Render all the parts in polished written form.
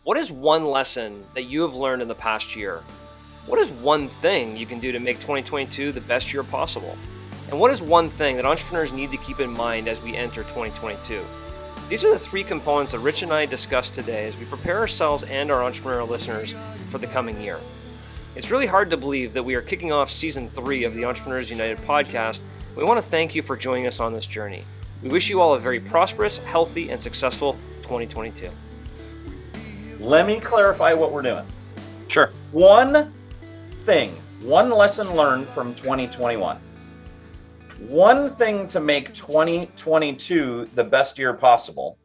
What is one lesson that you have learned in the past year? What is one thing you can do to make 2022 the best year possible? And what is one thing that entrepreneurs need to keep in mind as we enter 2022? These are the three components that Rich and I discussed today as we prepare ourselves and our entrepreneurial listeners for the coming year. It's really hard to believe that we are kicking off season 3 of the Entrepreneurs United podcast. We want to thank you for joining us on this journey. We wish you all a very prosperous, healthy, and successful 2022. Let me clarify what we're doing. Sure. One lesson learned from 2021. One thing to make 2022 the best year possible.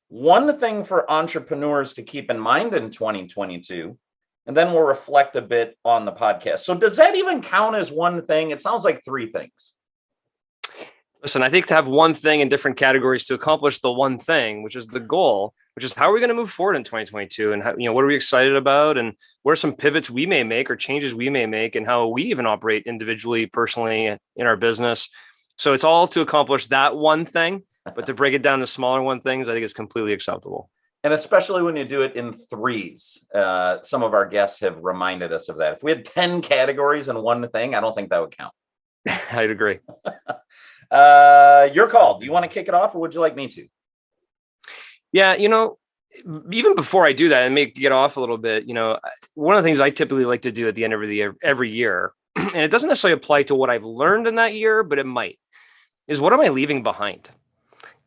One thing for entrepreneurs to keep in mind in 2022. And then we'll reflect a bit on the podcast. So does that even count as one thing? It sounds like 3 things. Listen, I think to have one thing in different categories to accomplish the one thing, which is the goal, which is how are we going to move forward in 2022, and how, what are we excited about, and what are some pivots we may make or changes we may make, and how we even operate individually, personally in our business. So it's all to accomplish that one thing, but to break it down to smaller one things, I think is completely acceptable. And especially when you do it in threes. Some of our guests have reminded us of that. If we had 10 categories in one thing, I don't think that would count. I'd agree. Your call. Do you want to kick it off, or would you like me to? Yeah, even before I do that and get off a little bit, one of the things I typically like to do at the end of every year, and it doesn't necessarily apply to what I've learned in that year, but it might, is what am I leaving behind?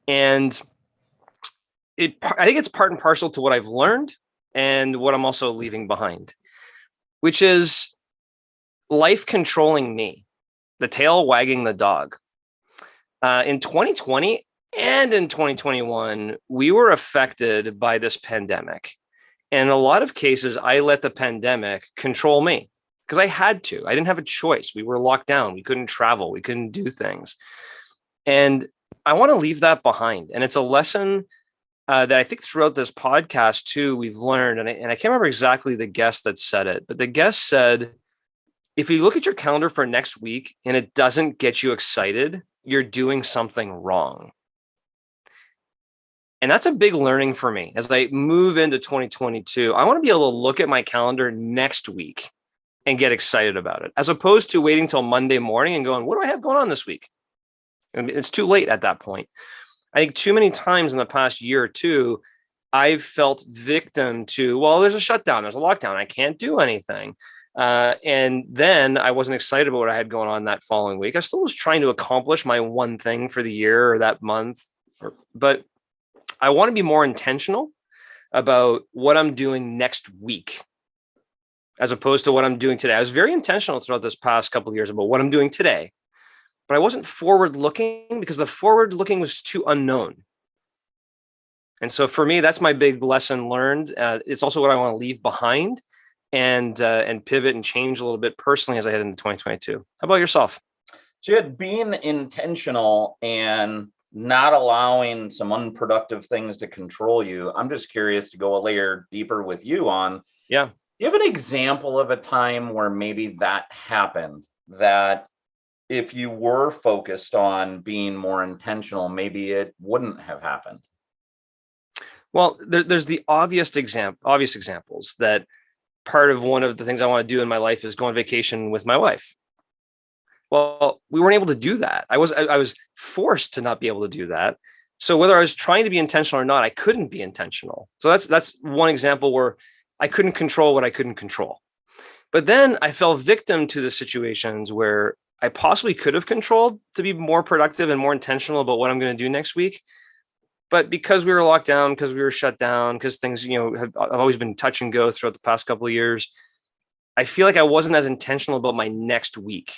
And I think it's part and parcel to what I've learned and what I'm also leaving behind, which is life controlling me, the tail wagging the dog. In 2020 and in 2021, we were affected by this pandemic. And in a lot of cases, I let the pandemic control me because I had to. I didn't have a choice. We were locked down. We couldn't travel. We couldn't do things. And I want to leave that behind. And it's a lesson that I think throughout this podcast, too, we've learned. And I can't remember exactly the guest that said it, but the guest said, if you look at your calendar for next week and it doesn't get you excited, you're doing something wrong. And that's a big learning for me as I move into 2022. I want to be able to look at my calendar next week and get excited about it, as opposed to waiting till Monday morning and going, what do I have going on this week? And it's too late at that point. I think too many times in the past year or two, I've felt victim to, well, there's a shutdown, there's a lockdown, I can't do anything. And then I wasn't excited about what I had going on that following week. I still was trying to accomplish my one thing for the year or that month, but I want to be more intentional about what I'm doing next week, as opposed to what I'm doing today. I was very intentional throughout this past couple of years about what I'm doing today, but I wasn't forward looking because the forward looking was too unknown. And so for me, that's my big lesson learned. It's also what I want to leave behind. And pivot and change a little bit personally as I head into 2022. How about yourself? So you had being intentional and not allowing some unproductive things to control you. I'm just curious to go a layer deeper with you on. Yeah. Do you have an example of a time where maybe that happened, that if you were focused on being more intentional, maybe it wouldn't have happened? Well, there's the obvious examples that part of one of the things I want to do in my life is go on vacation with my wife. Well, we weren't able to do that. I was forced to not be able to do that. So whether I was trying to be intentional or not, I couldn't be intentional. So that's one example where I couldn't control what I couldn't control. But then I fell victim to the situations where I possibly could have controlled to be more productive and more intentional about what I'm going to do next week. But because we were locked down, because we were shut down, because things, have always been touch and go throughout the past couple of years, I feel like I wasn't as intentional about my next week.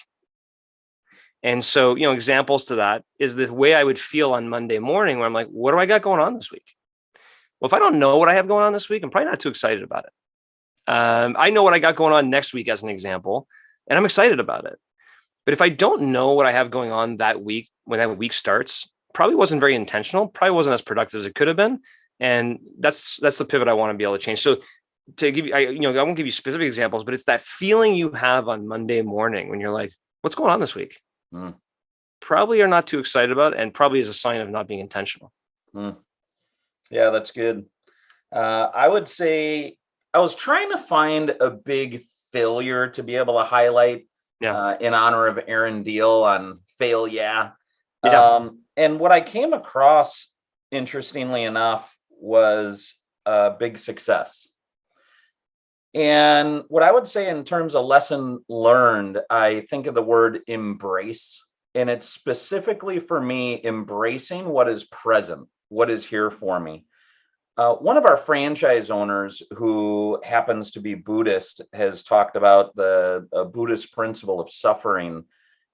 And so, examples to that is the way I would feel on Monday morning where I'm like, what do I got going on this week? Well, if I don't know what I have going on this week, I'm probably not too excited about it. I know what I got going on next week as an example, and I'm excited about it. But if I don't know what I have going on that week, when that week starts, probably wasn't very intentional, probably wasn't as productive as it could have been. And that's the pivot I want to be able to change. So to give you, I won't give you specific examples, but it's that feeling you have on Monday morning when you're like, what's going on this week? Probably are not too excited about, and probably is a sign of not being intentional. Yeah, that's good. I would say I was trying to find a big failure to be able to highlight Yeah. in honor of Aaron Deal on Fail Yeah. Yeah. And what I came across, interestingly enough, was a big success. And what I would say in terms of lesson learned, I think of the word embrace. And it's specifically for me embracing what is present, what is here for me. One of our franchise owners, who happens to be Buddhist, has talked about the Buddhist principle of suffering,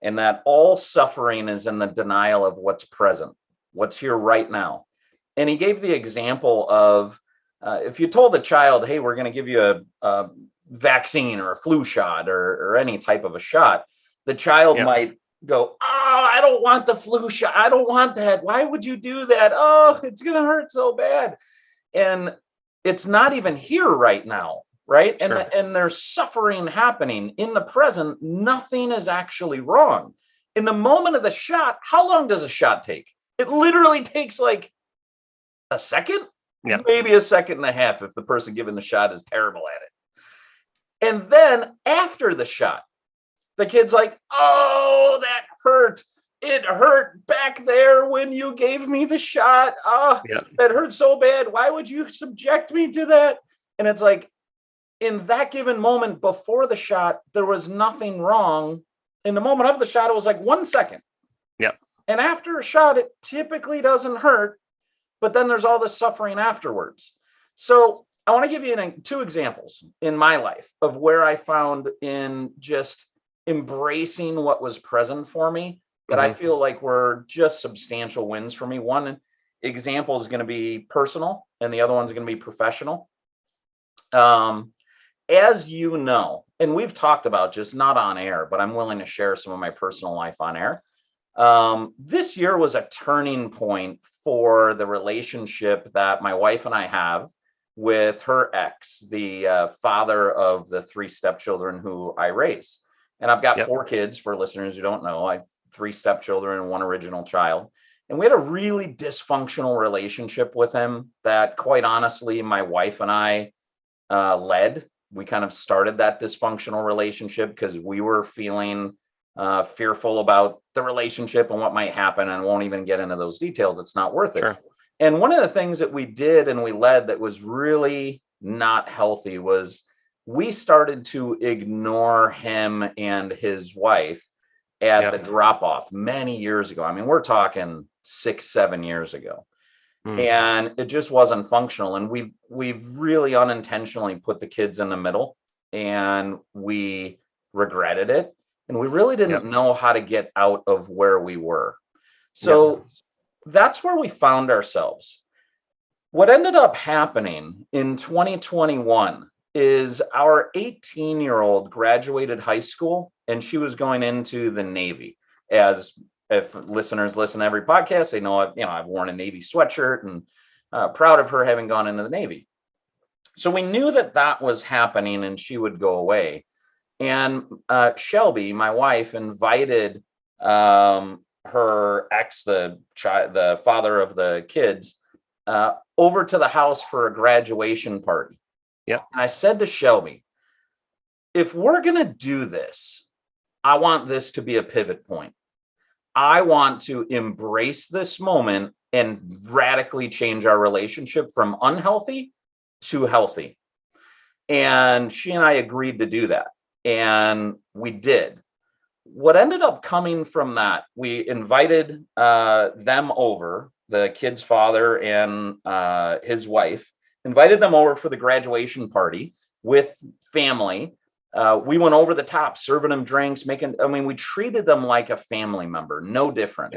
and that all suffering is in the denial of what's present, what's here right now. And he gave the example of if you told a child, hey, we're going to give you a vaccine or a flu shot or any type of a shot, the child Yeah. might go, oh, I don't want the flu shot. I don't want that. Why would you do that? Oh, it's going to hurt so bad. And it's not even here right now, right? Sure. And there's suffering happening in the present. Nothing is actually wrong. In the moment of the shot, how long does a shot take? It literally takes like a second, Yeah. maybe a second and a half if the person giving the shot is terrible at it. And then after the shot, the kid's like, oh, that hurt. It hurt back there when you gave me the shot. Yeah. That hurt so bad. Why would you subject me to that? And it's like, in that given moment before the shot, there was nothing wrong. In the moment of the shot, it was like 1 second. Yeah. And after a shot, it typically doesn't hurt, but then there's all this suffering afterwards. So I want to give you two examples in my life of where I found in just embracing what was present for me that I feel like were just substantial wins for me. One example is going to be personal, and the other one's going to be professional. As you know, and we've talked about, just not on air, but I'm willing to share some of my personal life on air. This year was a turning point for the relationship that my wife and I have with her ex, the father of the 3 stepchildren who I raised. And I've got 4 kids, for listeners who don't know. I have 3 stepchildren and 1 original child. And we had a really dysfunctional relationship with him that, quite honestly, my wife and I led. We kind of started that dysfunctional relationship because we were feeling fearful about the relationship and what might happen. And I won't even get into those details. It's not worth it. Sure. And one of the things that we did and we led that was really not healthy was we started to ignore him and his wife at the drop off many years ago. I mean, we're talking 6-7 years ago. And it just wasn't functional. And we've really unintentionally put the kids in the middle, and we regretted it. And we really didn't know how to get out of where we were. So that's where we found ourselves. What ended up happening in 2021 is our 18-year-old graduated high school, and she was going into the Navy. As if listeners listen to every podcast, they know I've worn a Navy sweatshirt and proud of her having gone into the Navy. So we knew that was happening and she would go away. And Shelby, my wife, invited her ex, the father of the kids, over to the house for a graduation party. Yeah. And I said to Shelby, if we're going to do this, I want this to be a pivot point. I want to embrace this moment and radically change our relationship from unhealthy to healthy. And she and I agreed to do that. And we did. What ended up coming from that, we invited them over, the kid's father and his wife, invited them over for the graduation party with family. We went over the top, serving them drinks, we treated them like a family member, no different.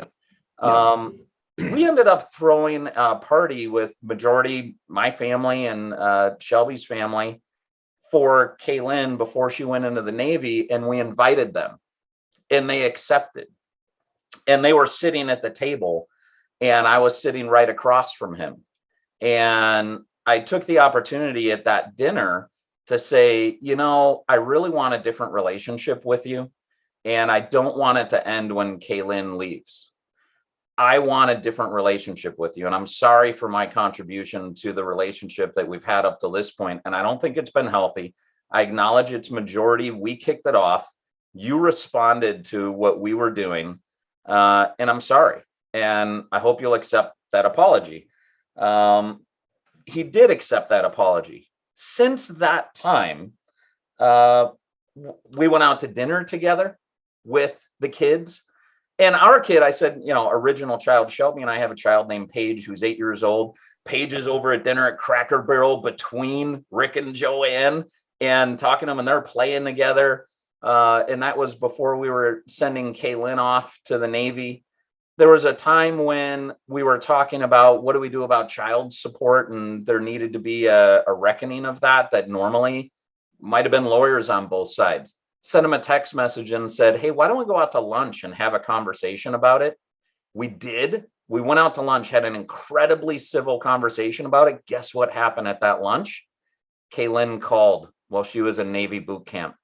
We ended up throwing a party with majority my family and Shelby's family for Kaylin before she went into the Navy, and we invited them, and they accepted. And they were sitting at the table, and I was sitting right across from him. And I took the opportunity at that dinner to say, I really want a different relationship with you, and I don't want it to end when Kaylin leaves. I want a different relationship with you. And I'm sorry for my contribution to the relationship that we've had up to this point. And I don't think it's been healthy. I acknowledge its majority. We kicked it off. You responded to what we were doing. And I'm sorry. And I hope you'll accept that apology. He did accept that apology. Since that time, we went out to dinner together with the kids. And our kid, I said, original child Shelby, and I have a child named Paige who's 8 years old. Paige is over at dinner at Cracker Barrel between Rick and Joanne and talking to them, and they're playing together. And that was before we were sending Kaylin off to the Navy. There was a time when we were talking about what do we do about child support, and there needed to be a reckoning of that normally might have been lawyers on both sides. Sent him a text message and said, hey, why don't we go out to lunch and have a conversation about it? We did. We went out to lunch, had an incredibly civil conversation about it. Guess what happened at that lunch? Kaylin called while she was in Navy boot camp.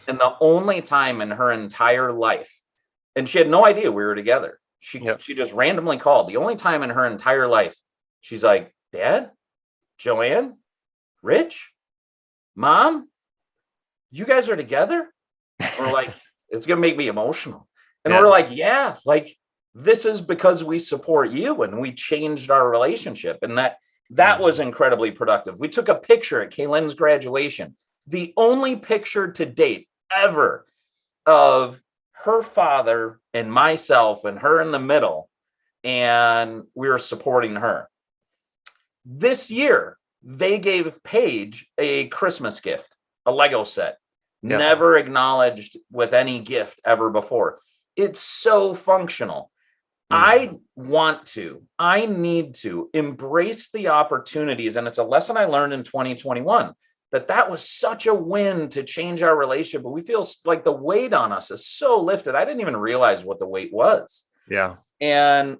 And the only time in her entire life, and she had no idea we were together. She just randomly called. The only time in her entire life, she's like, Dad, Joanne, Rich, Mom, you guys are together? We're like, it's going to make me emotional. And we're like, yeah, like this is because we support you and we changed our relationship. And that was incredibly productive. We took a picture at Kaylin's graduation, the only picture to date ever of her father and myself and her in the middle. And we were supporting her. This year, they gave Paige a Christmas gift, a Lego set. Yeah. Never acknowledged with any gift ever before. It's so functional. I need to embrace the opportunities. And it's a lesson I learned in 2021, that was such a win to change our relationship. But we feel like the weight on us is so lifted. I didn't even realize what the weight was. Yeah. And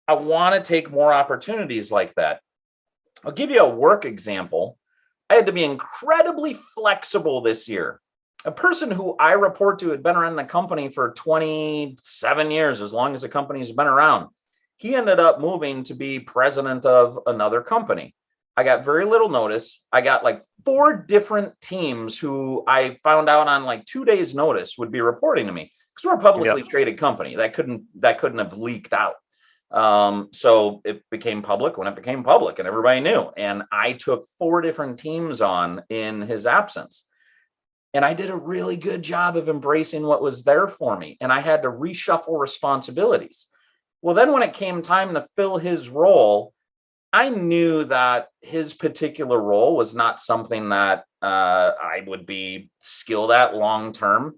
I want to take more opportunities like that. I'll give you a work example. I had to be incredibly flexible this year. A person who I report to had been around the company for 27 years, as long as the company's been around. He ended up moving to be president of another company. I got very little notice. I got like 4 different teams who I found out on like 2 days notice would be reporting to me, because we're a publicly traded company. That couldn't have leaked out. So it became public when it became public and everybody knew. And I took 4 different teams on in his absence. And I did a really good job of embracing what was there for me. And I had to reshuffle responsibilities. Well, then when it came time to fill his role, I knew that his particular role was not something that I would be skilled at long term.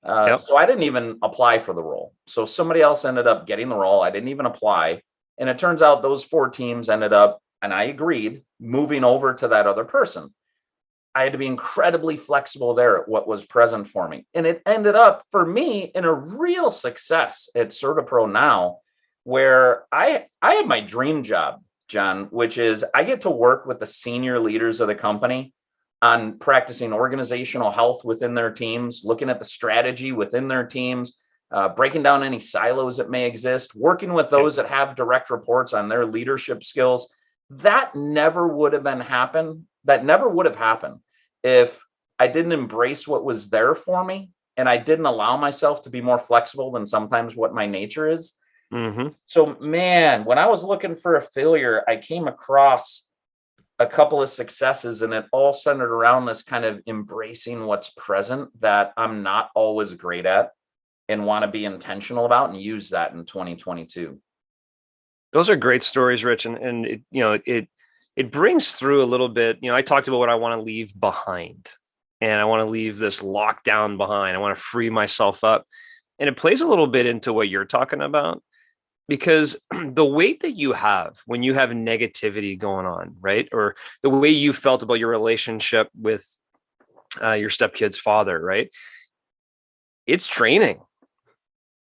So I didn't even apply for the role. So somebody else ended up getting the role. I didn't even apply. And it turns out those 4 teams ended up, and I agreed, moving over to that other person. I had to be incredibly flexible there at what was present for me. And it ended up for me in a real success at CertaPro now, where I have my dream job, John, which is I get to work with the senior leaders of the company on practicing organizational health within their teams, looking at the strategy within their teams, breaking down any silos that may exist, working with those that have direct reports on their leadership skills. That never would have happened if I didn't embrace what was there for me and I didn't allow myself to be more flexible than sometimes what my nature is. Mm-hmm. So, man, when I was looking for a failure, I came across a couple of successes, and it all centered around this kind of embracing what's present that I'm not always great at and want to be intentional about, and use that in 2022. Those are great stories, Rich. And it brings through a little bit, I talked about what I want to leave behind, and I want to leave this lockdown behind. I want to free myself up. And it plays a little bit into what you're talking about, because the weight that you have when you have negativity going on, right? Or the way you felt about your relationship with your stepkid's father, right? It's draining.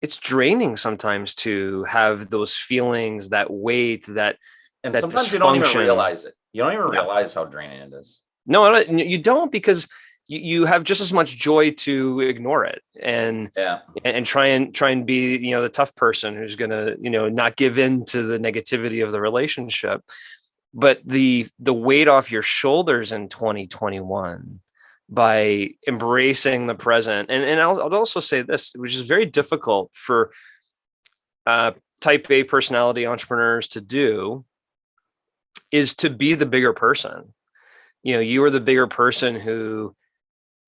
It's draining sometimes to have those feelings, that weight, that and sometimes you don't even realize it. You don't even realize how draining it is. No, you don't, because you have just as much joy to ignore it Yeah. and try and be, the tough person who's going to, not give in to the negativity of the relationship. But the weight off your shoulders in 2021 by embracing the present. And I'll also say this, which is very difficult for type A personality entrepreneurs to do, is to be the bigger person. You are the bigger person who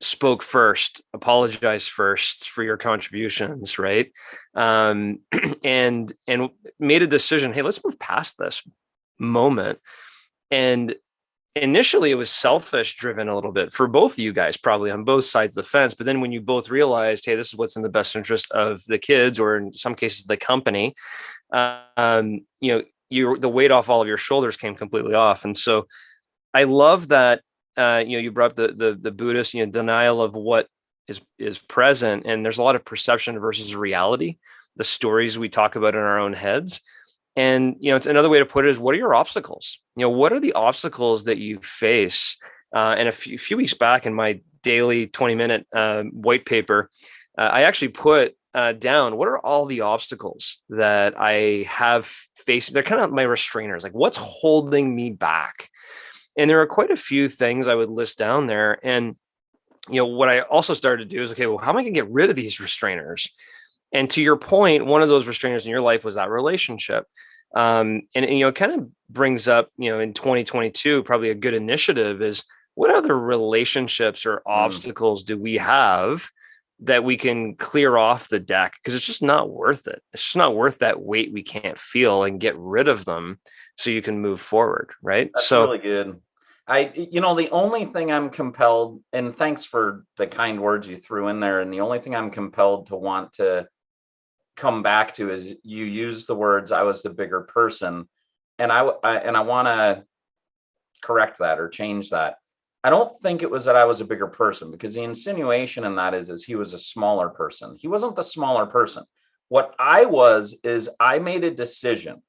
spoke first, apologized first for your contributions, right? And made a decision, hey, let's move past this moment. And initially it was selfish driven a little bit for both of you guys, probably on both sides of the fence. But then when you both realized, hey, this is what's in the best interest of the kids, or in some cases the company, the weight off all of your shoulders came completely off. And so I love that you brought up the Buddhist, denial of what is present, and there's a lot of perception versus reality, the stories we talk about in our own heads. And it's another way to put it is, what are your obstacles? What are the obstacles that you face? And a few weeks back in my daily 20-minute white paper, I actually put down, what are all the obstacles that I have faced? They're kind of my restrainers, like what's holding me back. And there are quite a few things I would list down there. And, what I also started to do is, okay, well, how am I going to get rid of these restrainers? And to your point, one of those restrainers in your life was that relationship. And it kind of brings up, in 2022, probably a good initiative is, what other relationships or obstacles do we have that we can clear off the deck? Because it's just not worth it. It's just not worth that weight we can't feel, and get rid of them so you can move forward. Right. That's really good. The only thing I'm compelled, and thanks for the kind words you threw in there, and the only thing I'm compelled to want to come back to is, you use the words, I was the bigger person. And I want to correct that or change that. I don't think it was that I was a bigger person, because the insinuation in that is he was a smaller person. He wasn't the smaller person. What I was is, I made a decision.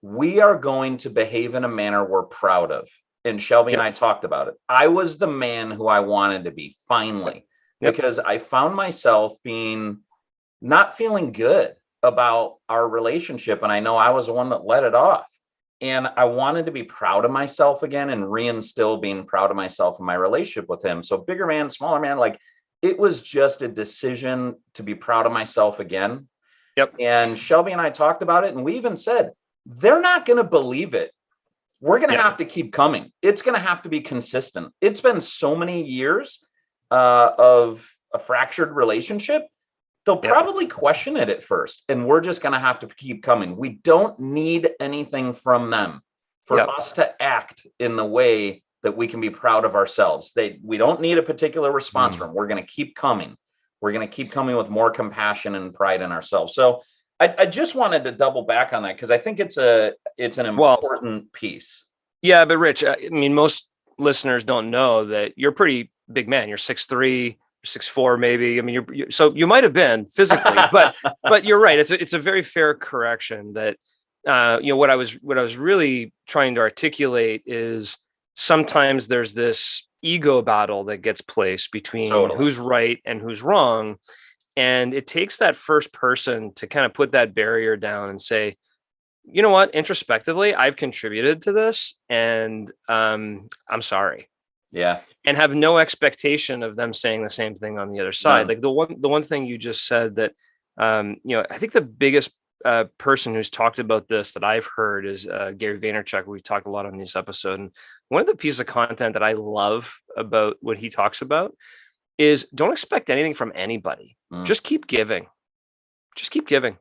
We are going to behave in a manner we're proud of. And Shelby and I talked about it. I was the man who I wanted to be, finally, because I found myself not feeling good about our relationship. And I know I was the one that let it off. And I wanted to be proud of myself again, and reinstill being proud of myself in my relationship with him. So bigger man, smaller man, like, it was just a decision to be proud of myself again. Yep. And Shelby and I talked about it, and we even said, they're not going to believe it. We're going to have to keep coming. It's going to have to be consistent. It's been so many years of a fractured relationship. They'll probably question it at first, and we're just going to have to keep coming. We don't need anything from them for us to act in the way that we can be proud of ourselves. We don't need a particular response from them. We're going to keep coming. We're going to keep coming with more compassion and pride in ourselves. So I just wanted to double back on that, because I think it's an important piece. Yeah, but Rich, I mean, most listeners don't know that you're a pretty big man. You're 6'3", 6'4", maybe. I mean, so you might have been physically, but you're right. It's a very fair correction that what I was really trying to articulate is, sometimes there's this ego battle that gets placed between who's right and who's wrong. And it takes that first person to kind of put that barrier down and say, you know what, introspectively, I've contributed to this, and I'm sorry. Yeah. And have no expectation of them saying the same thing on the other side. Like the one thing you just said that, I think the biggest person who's talked about this that I've heard is Gary Vaynerchuk. We've talked a lot on this episode. And one of the pieces of content that I love about what he talks about is, don't expect anything from anybody. Just keep giving. Just keep giving.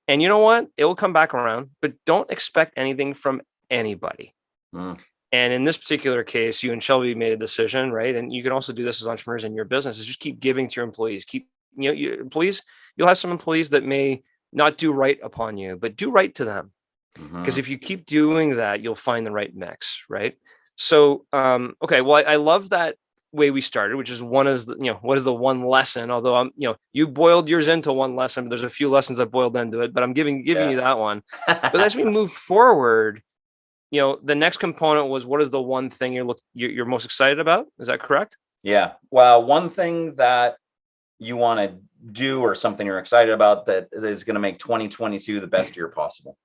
And you know what? It will come back around, but don't expect anything from anybody. And in this particular case, you and Shelby made a decision, right? And you can also do this as entrepreneurs in your business, is just keep giving to your employees. Your employees, you'll have some employees that may not do right upon you, but do right to them. Because if you keep doing that, you'll find the right mix, right? So, okay, well, I love that way we started, which is what is the one lesson? Although you boiled yours into one lesson, but there's a few lessons I've boiled into it, but I'm giving you that one. But as we move forward, the next component was, what is the one thing you're most excited about? Is that correct? Yeah. Well, one thing that you want to do or something you're excited about that is going to make 2022 the best year possible.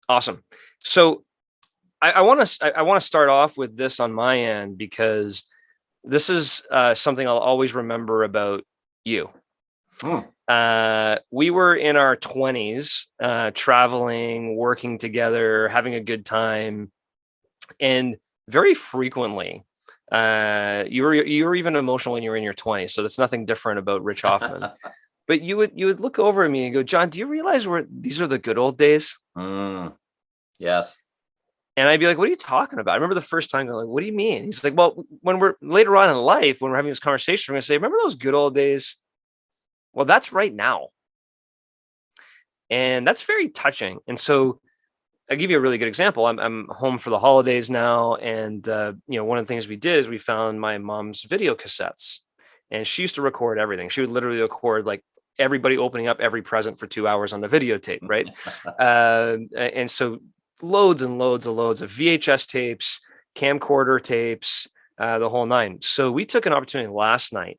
Awesome. So I want to start off with this on my end, because this is something I'll always remember about you. Hmm. We were in our 20s, traveling, working together, having a good time, and very frequently, you were even emotional when you were in your 20s. So that's nothing different about Rich Hoffman. But you would look over at me and go, John, do you realize these are the good old days? Yes. And I'd be like, what are you talking about? I remember the first time going, like, what do you mean? He's like, well, when we're later on in life, when we're having this conversation, we're going to say, remember those good old days? Well, that's right now. And that's very touching. And so I'll give you a really good example. I'm home for the holidays now. And, one of the things we did is we found my mom's video cassettes, and she used to record everything. She would literally record like everybody opening up every present for 2 hours on the videotape. Right. And so loads and loads of VHS tapes, camcorder tapes, the whole nine. So we took an opportunity last night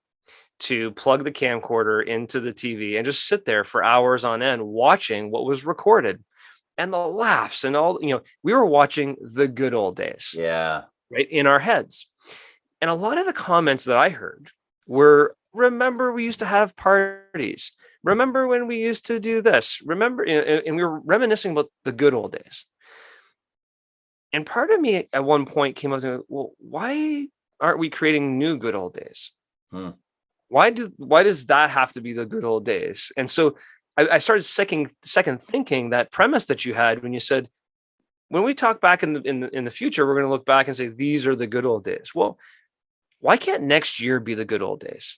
to plug the camcorder into the TV and just sit there for hours on end watching what was recorded, and the laughs and all. We were watching the good old days. Yeah. Right, in our heads. And a lot of the comments that I heard were, remember we used to have parties, remember when we used to do this, remember, and we were reminiscing about the good old days. And part of me at one point came up to, well, why aren't we creating new good old days? Why does that have to be the good old days? And so I started second thinking that premise that you had when you said, when we talk back in the future, we're going to look back and say, these are the good old days. Well, why can't next year be the good old days?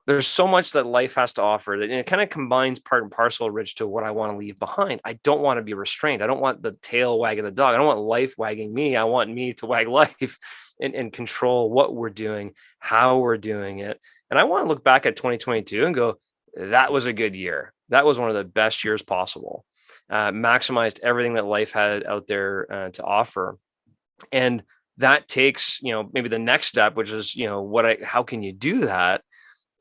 There's so much that life has to offer that, and it kind of combines part and parcel, Rich, to what I want to leave behind. I don't want to be restrained. I don't want the tail wagging the dog. I don't want life wagging me. I want me to wag life and control what we're doing, how we're doing it. And I want to look back at 2022 and go, that was a good year. That was one of the best years possible. Maximized everything that life had out there to offer. And that takes, maybe the next step, which is, how can you do that?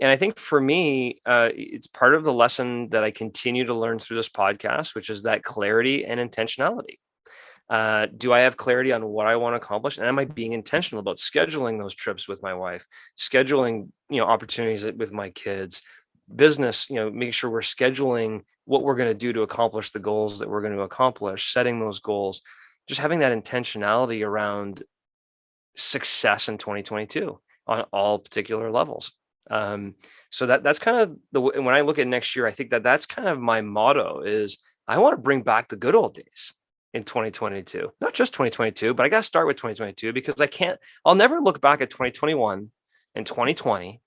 And I think for me, it's part of the lesson that I continue to learn through this podcast, which is that clarity and intentionality. Do I have clarity on what I want to accomplish? And am I being intentional about scheduling those trips with my wife, scheduling, opportunities with my kids, business, making sure we're scheduling what we're going to do to accomplish the goals that we're going to accomplish, setting those goals, just having that intentionality around success in 2022 on all particular levels. So that's kind of when I look at next year, I think that's kind of my motto is I want to bring back the good old days in 2022, not just 2022, but I got to start with 2022 because I'll never look back at 2021 and 2020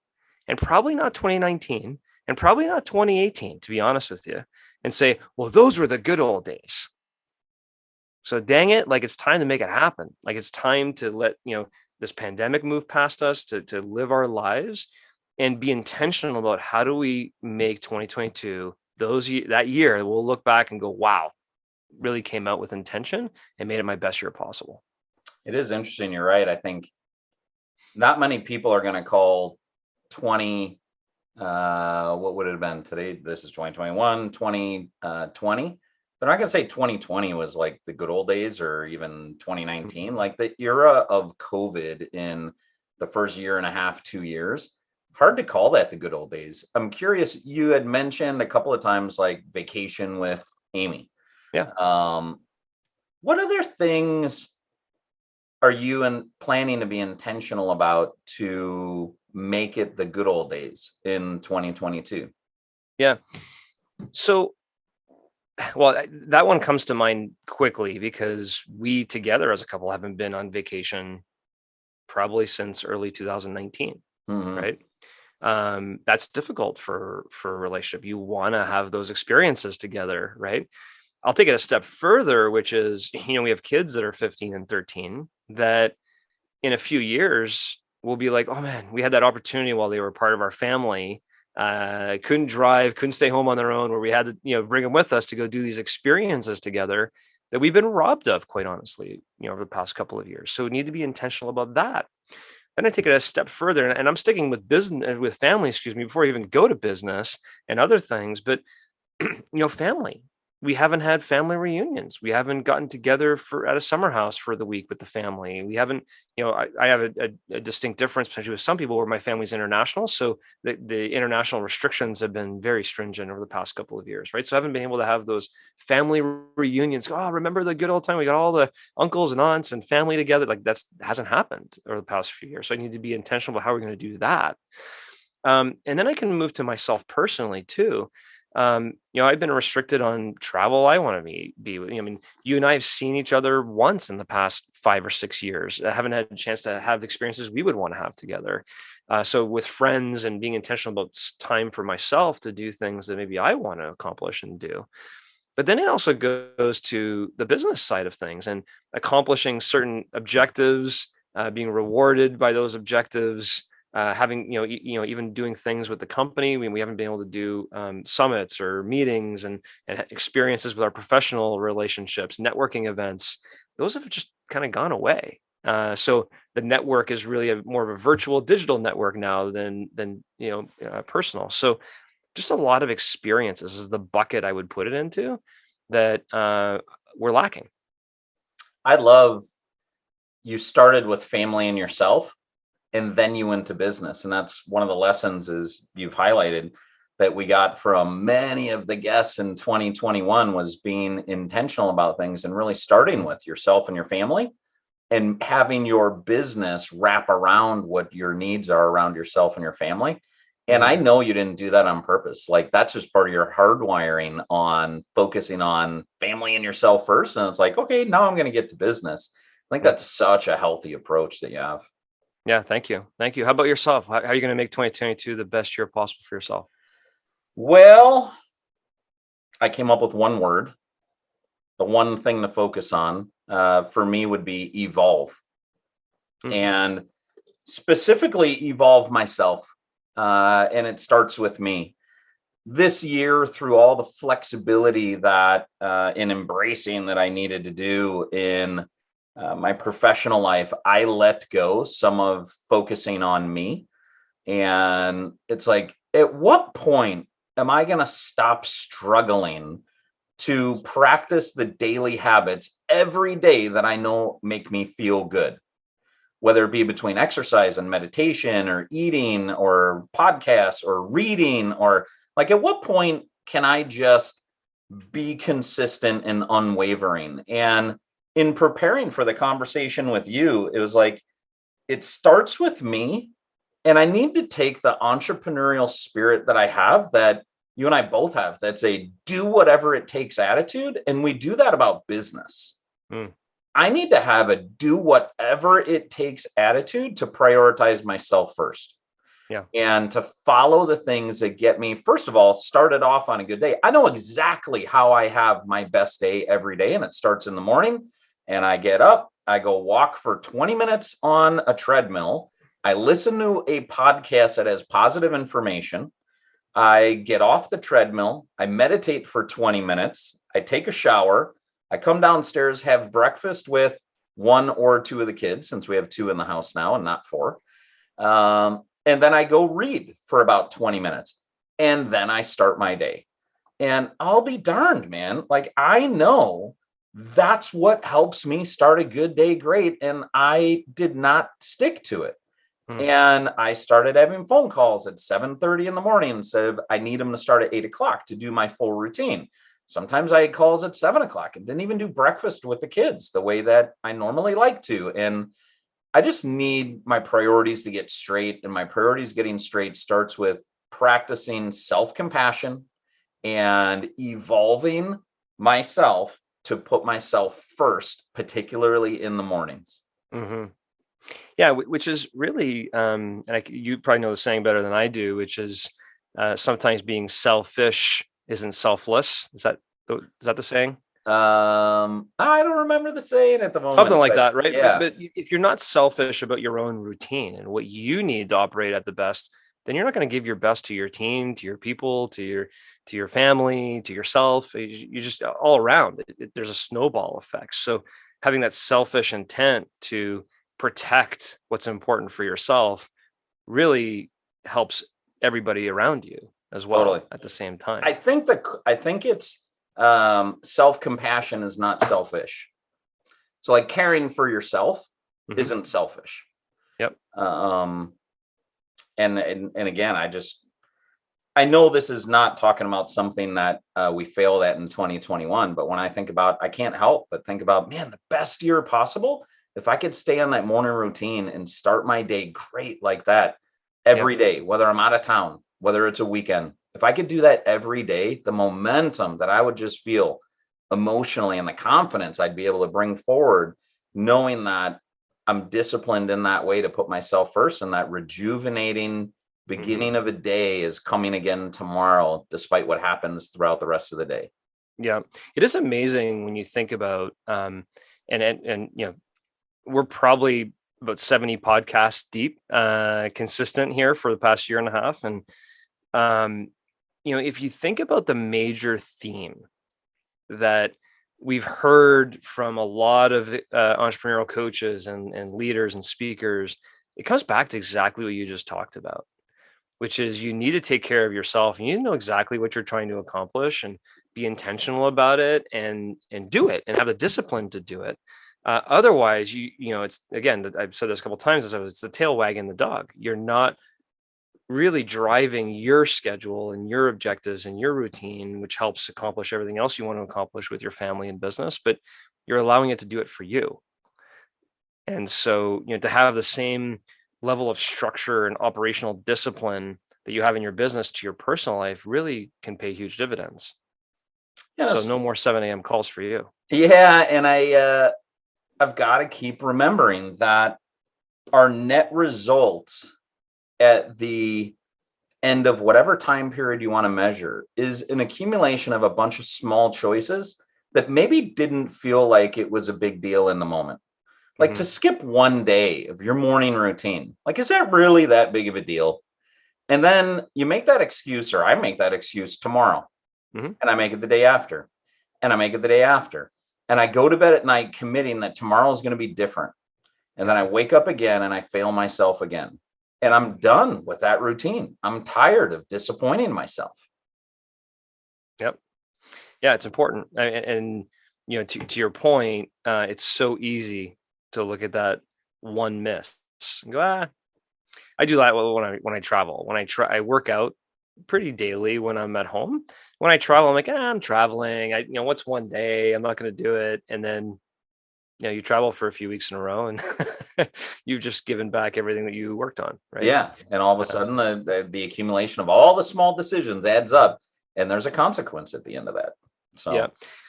and probably not 2019 and probably not 2018, to be honest with you, and say, well, those were the good old days. So dang it, like it's time to make it happen. Like it's time to let, this pandemic move past us, to live our lives and be intentional about how do we make 2022 that year we'll look back and go, wow, really came out with intention and made it my best year possible. It is interesting. You're right. I think not many people are going to call 20, what would it have been today? This is 2021, 2020. They're not going to say 2020 was like the good old days or even 2019, like the era of COVID in the first year and a half, 2 years. Hard to call that the good old days. I'm curious, you had mentioned a couple of times like vacation with Amy. Yeah. What other things are you planning to be intentional about to make it the good old days in 2022? Yeah. So, well, that one comes to mind quickly because we together as a couple haven't been on vacation probably since early 2019, right? That's difficult for a relationship. You want to have those experiences together, right? I'll take it a step further, which is, we have kids that are 15 and 13 that in a few years will be like, oh man, we had that opportunity while they were part of our family. Couldn't drive, couldn't stay home on their own, where we had to, bring them with us to go do these experiences together that we've been robbed of, quite honestly, over the past couple of years. So we need to be intentional about that. Then I take it a step further, and I'm sticking with business, with family, excuse me, before I even go to business and other things. But family. We haven't had family reunions. We haven't gotten together for at a summer house for the week with the family. We haven't, I have a distinct difference potentially with some people where my family's international. So the international restrictions have been very stringent over the past couple of years, right? So I haven't been able to have those family reunions. Oh, remember the good old time we got all the uncles and aunts and family together. Like hasn't happened over the past few years. So I need to be intentional about how we're going to do that. And then I can move to myself personally too. I've been restricted on travel. I want to be. I mean, you and I have seen each other once in the past 5 or 6 years. I haven't had a chance to have experiences we would want to have together. So with friends and being intentional about time for myself to do things that maybe I want to accomplish and do. But then it also goes to the business side of things and accomplishing certain objectives, being rewarded by those objectives, having even doing things with the company. We haven't been able to do summits or meetings and experiences with our professional relationships, networking events. Those have just kind of gone away. So the network is really more of a virtual digital network now than personal. So just a lot of experiences is the bucket I would put it into that we're lacking. I love you started with family and yourself, and then you went to business. And that's one of the lessons is you've highlighted that we got from many of the guests in 2021 was being intentional about things and really starting with yourself and your family and having your business wrap around what your needs are around yourself and your family. And I know you didn't do that on purpose. Like that's just part of your hardwiring on focusing on family and yourself first. And it's like, okay, now I'm going to get to business. I think that's such a healthy approach that you have. Yeah, thank you. Thank you. How about yourself? How are you going to make 2022 the best year possible for yourself? Well, I came up with one word. The one thing to focus on for me would be evolve. And specifically evolve myself. And it starts with me. This year, through all the flexibility that in embracing that I needed to do in my professional life, I let go some of focusing on me. And it's like, at what point am I going to stop struggling to practice the daily habits every day that I know make me feel good? Whether it be between exercise and meditation or eating or podcasts or reading, or like, at what point can I just be consistent and unwavering? And in preparing for the conversation with you, it was like, it starts with me. And I need to take the entrepreneurial spirit that I have, that you and I both have, that's a do whatever it takes attitude. And we do that about business. I need to have a do whatever it takes attitude to prioritize myself first. Yeah. And to follow the things that get me, first of all, started off on a good day. I know exactly how I have my best day every day. And it starts in the morning and I get up, I go walk for 20 minutes on a treadmill. I listen to a podcast that has positive information. I get off the treadmill. I meditate for 20 minutes. I take a shower. I come downstairs, have breakfast with one or two of the kids, since we have two in the house now and not four. And then I go read for about 20 minutes. And then I start my day. And I'll be darned, man. Like, I know that's what helps me start a good day great. And I did not stick to it. And I started having phone calls at 7:30 in the morning instead of I need them to start at 8 o'clock to do my full routine. Sometimes I had calls at 7 o'clock and didn't even do breakfast with the kids the way that I normally like to. And I just need my priorities to get straight. And my priorities getting straight starts with practicing self-compassion and evolving myself to put myself first, particularly in the mornings. Yeah, which is really, and you probably know the saying better than I do, which is sometimes being selfish isn't selfless. Is that the saying? I don't remember the saying at the moment. Something like that, right? Yeah. But if you're not selfish about your own routine and what you need to operate at the best, then you're not going to give your best to your team, to your people, to your family, to yourself. You just all around. There's a snowball effect. So having that selfish intent to protect what's important for yourself really helps everybody around you as well. Totally. At the same time. I think it's self-compassion is not selfish. So like caring for yourself isn't selfish. Yep. And again, I know this is not talking about something that we failed at in 2021, but when I think about, I can't help but think about, man, the best year possible. If I could stay on that morning routine and start my day great like that every day, whether I'm out of town, whether it's a weekend, if I could do that every day, the momentum that I would just feel emotionally and the confidence I'd be able to bring forward, knowing that I'm disciplined in that way to put myself first, and that rejuvenating beginning of a day is coming again tomorrow, despite what happens throughout the rest of the day. Yeah, it is amazing when you think about, and we're probably about 70 podcasts deep, consistent here for the past year and a half. And, if you think about the major theme that we've heard from a lot of entrepreneurial coaches and leaders and speakers, it comes back to exactly what you just talked about, which is you need to take care of yourself. You need to know exactly what you're trying to accomplish and be intentional about it and do it and have the discipline to do it. Otherwise, it's, again, I've said this a couple of times, it's the tail wagging the dog. You're not really driving your schedule and your objectives and your routine, which helps accomplish everything else you want to accomplish with your family and business, but you're allowing it to do it for you. And so, to have the same level of structure and operational discipline that you have in your business to your personal life really can pay huge dividends. So no more 7 a.m. calls for you. Yeah. And I've got to keep remembering that our net results at the end of whatever time period you want to measure is an accumulation of a bunch of small choices that maybe didn't feel like it was a big deal in the moment. Like to skip one day of your morning routine, like, is that really that big of a deal? And then you make that excuse, or I make that excuse tomorrow, and I make it the day after, and I make it the day after. And I go to bed at night committing that tomorrow is going to be different. And then I wake up again and I fail myself again. And I'm done with that routine. I'm tired of disappointing myself. Yep. Yeah, it's important. And to your point, it's so easy to look at that one miss and go, I do that when I travel. I work out pretty daily when I'm at home. When I travel, I'm like, I'm traveling. What's one day? I'm not going to do it. And then, you travel for a few weeks in a row and you've just given back everything that you worked on. Right. Yeah. And all of a sudden the accumulation of all the small decisions adds up, and there's a consequence at the end of that. So yeah,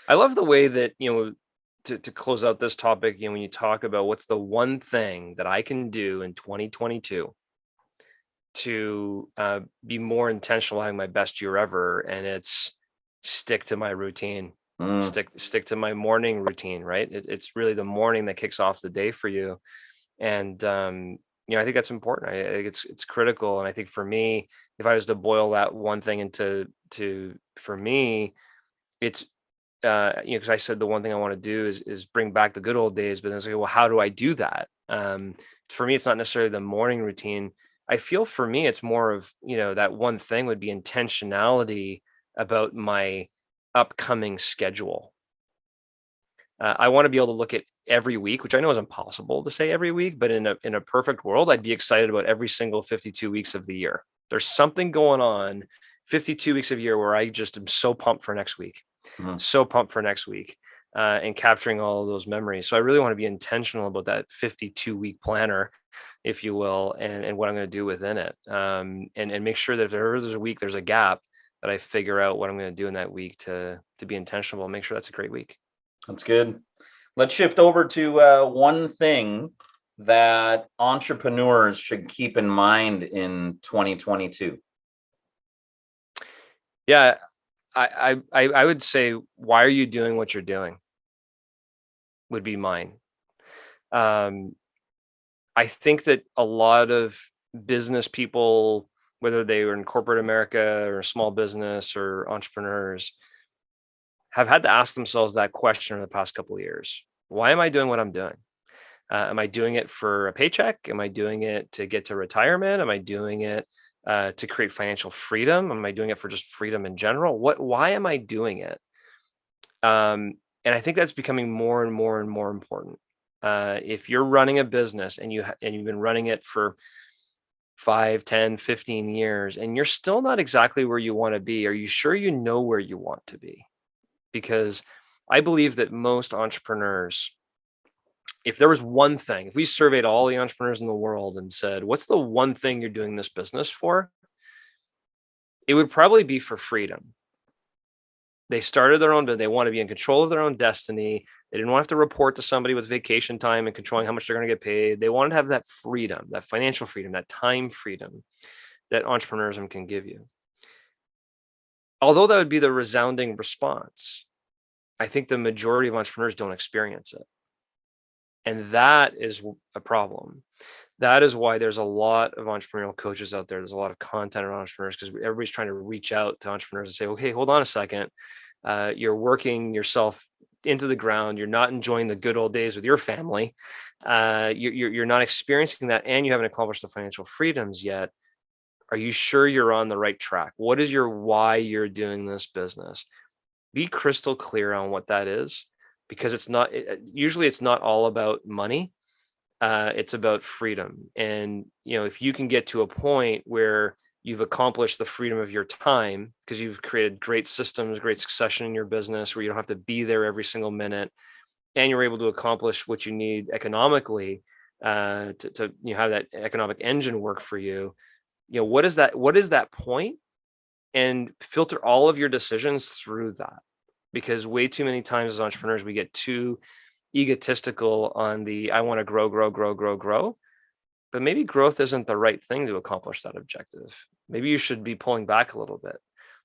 I love the way that, to close out this topic, when you talk about what's the one thing that I can do in 2022 to be more intentional, having my best year ever, and it's stick to my routine. Stick to my morning routine, right? It's really the morning that kicks off the day for you. And I think that's important. I think it's critical. And I think for me, if I was to boil that one thing into for me, it's because I said the one thing I want to do is bring back the good old days, but then it's like, well, how do I do that? For me, it's not necessarily the morning routine. I feel for me, it's more of, that one thing would be intentionality about my upcoming schedule. I want to be able to look at every week, which I know is impossible to say every week, but in a perfect world, I'd be excited about every single 52 weeks of the year. There's something going on 52 weeks of year where I just am so pumped for next week, and capturing all of those memories. So I really want to be intentional about that 52-week planner, if you will, and what I'm going to do within it. And make sure that if there's a week, there's a gap, that I figure out what I'm going to do in that week to be intentional and make sure that's a great week. That's good. Let's shift over to one thing that entrepreneurs should keep in mind in 2022. Yeah, I would say, why are you doing what you're doing? Would be mine. I think that a lot of business people, whether they were in corporate America or small business or entrepreneurs, have had to ask themselves that question in the past couple of years. Why am I doing what I'm doing? Am I doing it for a paycheck? Am I doing it to get to retirement? Am I doing it to create financial freedom? Am I doing it for just freedom in general? Why am I doing it? And I think that's becoming more and more and more important. If you're running a business and you've been running it for 5, 10, 15 years, and you're still not exactly where you want to be, are you sure you know where you want to be? Because I believe that most entrepreneurs, if there was one thing, if we surveyed all the entrepreneurs in the world and said, what's the one thing you're doing this business for? It would probably be for freedom. They started their own, but they want to be in control of their own destiny. They didn't want to have to report to somebody with vacation time and controlling how much they're going to get paid. They wanted to have that freedom, that financial freedom, that time freedom that entrepreneurism can give you. Although that would be the resounding response, I think the majority of entrepreneurs don't experience it. And that is a problem. That is why there's a lot of entrepreneurial coaches out there. There's a lot of content around entrepreneurs because everybody's trying to reach out to entrepreneurs and say, okay, hold on a second. You're working yourself into the ground. You're not enjoying the good old days with your family. You're not experiencing that, and you haven't accomplished the financial freedoms yet. Are you sure you're on the right track? What is your why you're doing this business? Be crystal clear on what that is, because usually it's not all about money. It's about freedom. And, if you can get to a point where you've accomplished the freedom of your time because you've created great systems, great succession in your business where you don't have to be there every single minute, and you're able to accomplish what you need economically to have that economic engine work for you. What is that point? And filter all of your decisions through that, because way too many times as entrepreneurs, we get too egotistical on the I want to grow, but maybe growth isn't the right thing to accomplish that objective. Maybe you should be pulling back a little bit.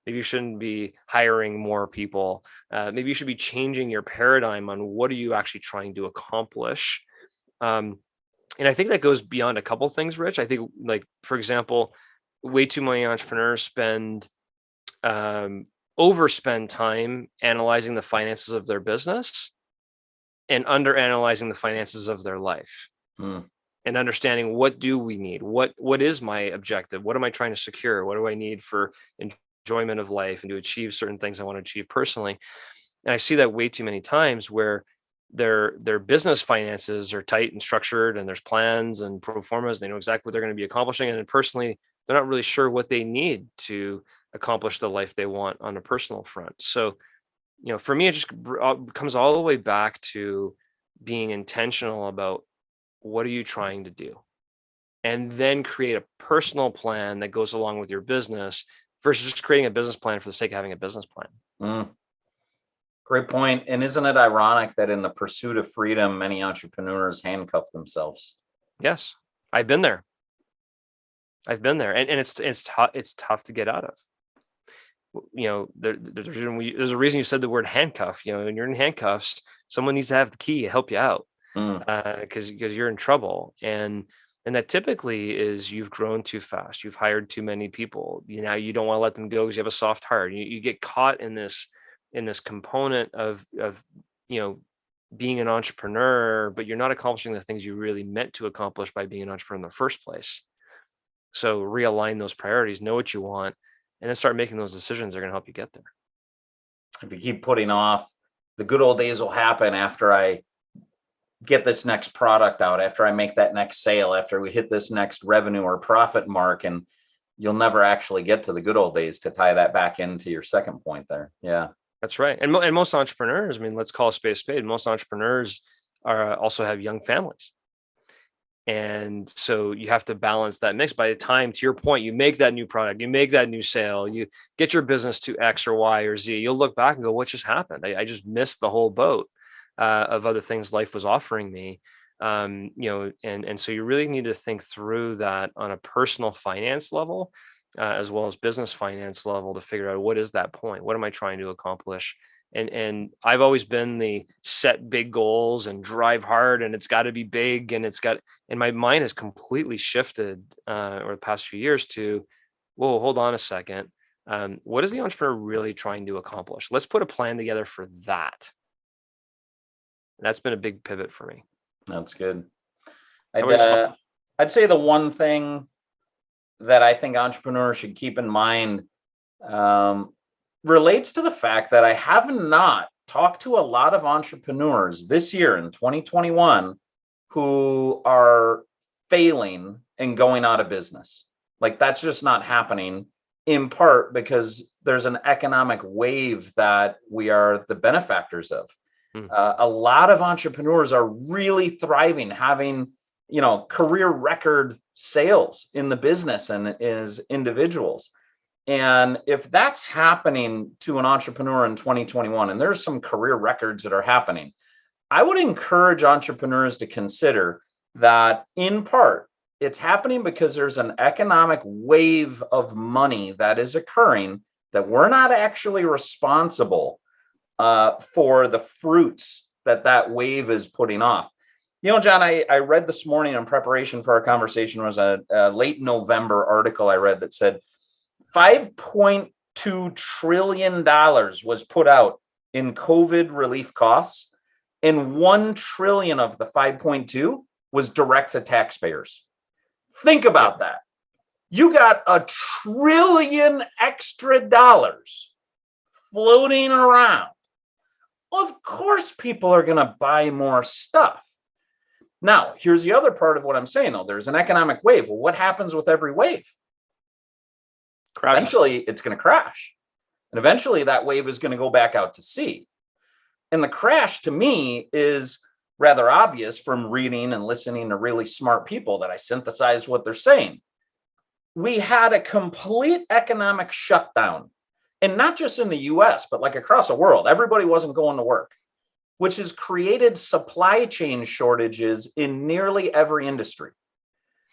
Maybe you shouldn't be hiring more people. Maybe you should be changing your paradigm on what are you actually trying to accomplish. And I think that goes beyond a couple things, Rich. I think, like, for example, way too many entrepreneurs overspend time analyzing the finances of their business and under analyzing the finances of their life. And understanding, what do we need? What is my objective? What am I trying to secure? What do I need for enjoyment of life and to achieve certain things I want to achieve personally? And I see that way too many times where their business finances are tight and structured, and there's plans and pro formas. They know exactly what they're going to be accomplishing. And then personally, they're not really sure what they need to accomplish the life they want on a personal front. So, for me, it just comes all the way back to being intentional about what are you trying to do, and then create a personal plan that goes along with your business versus just creating a business plan for the sake of having a business plan. Great point. And isn't it ironic that in the pursuit of freedom, many entrepreneurs handcuff themselves? Yes, I've been there. And it's tough to get out of. There's a reason you said the word handcuff. When you're in handcuffs, someone needs to have the key to help you out, because you're in trouble. And that typically is you've grown too fast. You've hired too many people. You don't want to let them go because you have a soft heart. You get caught in this component of being an entrepreneur, but you're not accomplishing the things you really meant to accomplish by being an entrepreneur in the first place. So realign those priorities, know what you want, and then start making those decisions that are going to help you get there. If you keep putting off, the good old days will happen after I get this next product out, after I make that next sale, after we hit this next revenue or profit mark, and you'll never actually get to the good old days, to tie that back into your second point there. Yeah, that's right. And most entrepreneurs, let's call a spade a spade. Most entrepreneurs also have young families. And so you have to balance that mix. By the time, to your point, you make that new product, you make that new sale, you get your business to X or Y or Z, you'll look back and go, what just happened? I just missed the whole boat of other things life was offering me. And so you really need to think through that on a personal finance level, as well as business finance level, to figure out, what is that point? What am I trying to accomplish? And I've always been the set big goals and drive hard, and it's got to be big, and my mind has completely shifted over the past few years to, whoa, hold on a second. What is the entrepreneur really trying to accomplish? Let's put a plan together for that. And that's been a big pivot for me. That's good. How I'd about yourself? I'd say the one thing that I think entrepreneurs should keep in mind um, relates to the fact that I have not talked to a lot of entrepreneurs this year in 2021 who are failing and going out of business. Like that's just not happening, in part because there's an economic wave that we are the benefactors of. Hmm. A lot of entrepreneurs are really thriving, having career record sales in the business and as individuals. And if that's happening to an entrepreneur in 2021, and there's some career records that are happening, I would encourage entrepreneurs to consider that in part, it's happening because there's an economic wave of money that is occurring that we're not actually responsible for the fruits that wave is putting off. John, I read this morning in preparation for our conversation was a late November article I read that said $5.2 trillion was put out in COVID relief costs, and 1 trillion of the 5.2 was direct to taxpayers. Think about that. You got $1 trillion extra dollars floating around. Of course, people are going to buy more stuff. Now, here's the other part of what I'm saying, though. There's an economic wave. Well, what happens with every wave? Crashes. Eventually, it's going to crash. And eventually, that wave is going to go back out to sea. And the crash, to me, is rather obvious from reading and listening to really smart people that I synthesize what they're saying. We had a complete economic shutdown. And not just in the US, but like across the world. Everybody wasn't going to work, which has created supply chain shortages in nearly every industry.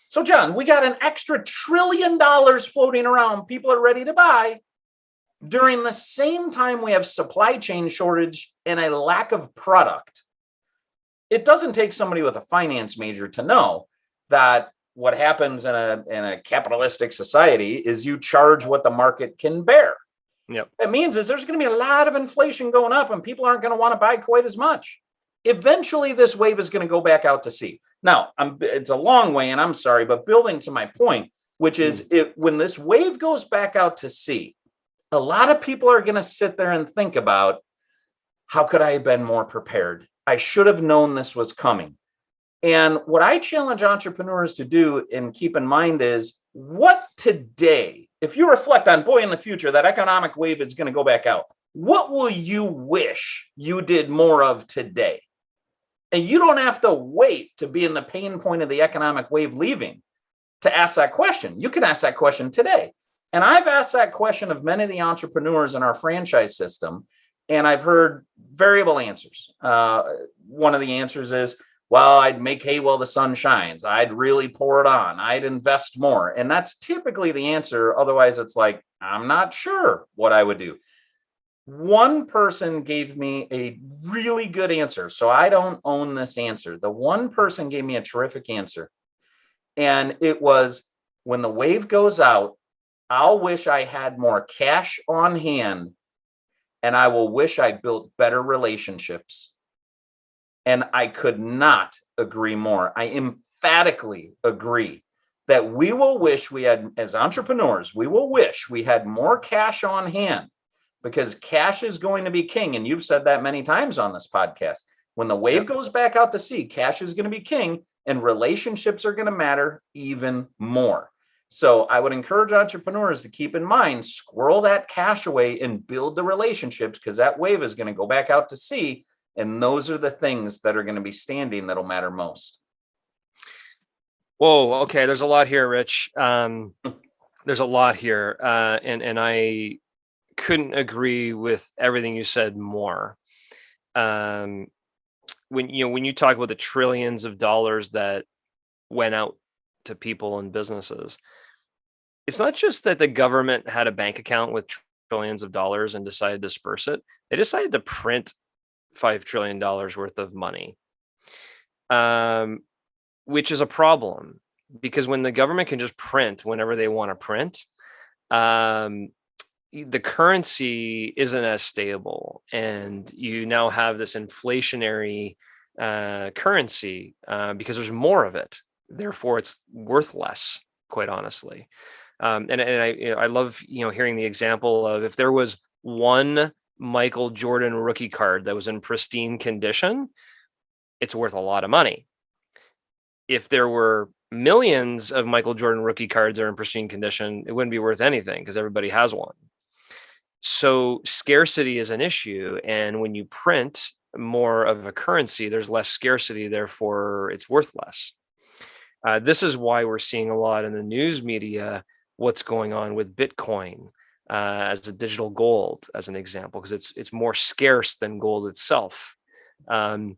So, John, we got an extra $1 trillion floating around. People are ready to buy. During the same time, we have supply chain shortage and a lack of product. It doesn't take somebody with a finance major to know that what happens in a capitalistic society is you charge what the market can bear. Yep. It means is there's going to be a lot of inflation going up and people aren't going to want to buy quite as much. Eventually, this wave is going to go back out to sea. Now, it's a long way, and I'm sorry, but building to my point, which is when this wave goes back out to sea, a lot of people are going to sit there and think about, how could I have been more prepared? I should have known this was coming. And what I challenge entrepreneurs to do and keep in mind is, what today, if you reflect on, boy, in the future, that economic wave is going to go back out, what will you wish you did more of today? And you don't have to wait to be in the pain point of the economic wave leaving to ask that question. You can ask that question today. And I've asked that question of many of the entrepreneurs in our franchise system, and I've heard variable answers. One of the answers is, well, I'd make hay while the sun shines. I'd really pour it on. I'd invest more. And that's typically the answer. Otherwise, it's like, I'm not sure what I would do. One person gave me a really good answer. So I don't own this answer. The one person gave me a terrific answer. And it was, when the wave goes out, I'll wish I had more cash on hand, and I will wish I built better relationships. And I could not agree more. I emphatically agree that we will wish we had, as entrepreneurs, we will wish we had more cash on hand, because cash is going to be king. And you've said that many times on this podcast. When the wave goes back out to sea, cash is going to be king, and relationships are going to matter even more. So I would encourage entrepreneurs to keep in mind, squirrel that cash away and build the relationships, because that wave is going to go back out to sea. And those are the things that are going to be standing that'll matter most. Whoa. Okay. There's a lot here, Rich. There's a lot here. And I couldn't agree with everything you said more. When you talk about the trillions of dollars that went out to people and businesses, it's not just that the government had a bank account with trillions of dollars and decided to disperse it. They decided to print $5 trillion worth of money, which is a problem, because when the government can just print whenever they want to print, the currency isn't as stable, and you now have this inflationary currency because there's more of it. Therefore, it's worth less, quite honestly. And I love hearing the example of if there was one Michael Jordan rookie card that was in pristine condition, it's worth a lot of money. If there were millions of Michael Jordan rookie cards that are in pristine condition, it wouldn't be worth anything because everybody has one. So scarcity is an issue. And when you print more of a currency, there's less scarcity, therefore it's worth less. This is why we're seeing a lot in the news media what's going on with Bitcoin as a digital gold, as an example, because it's more scarce than gold itself. And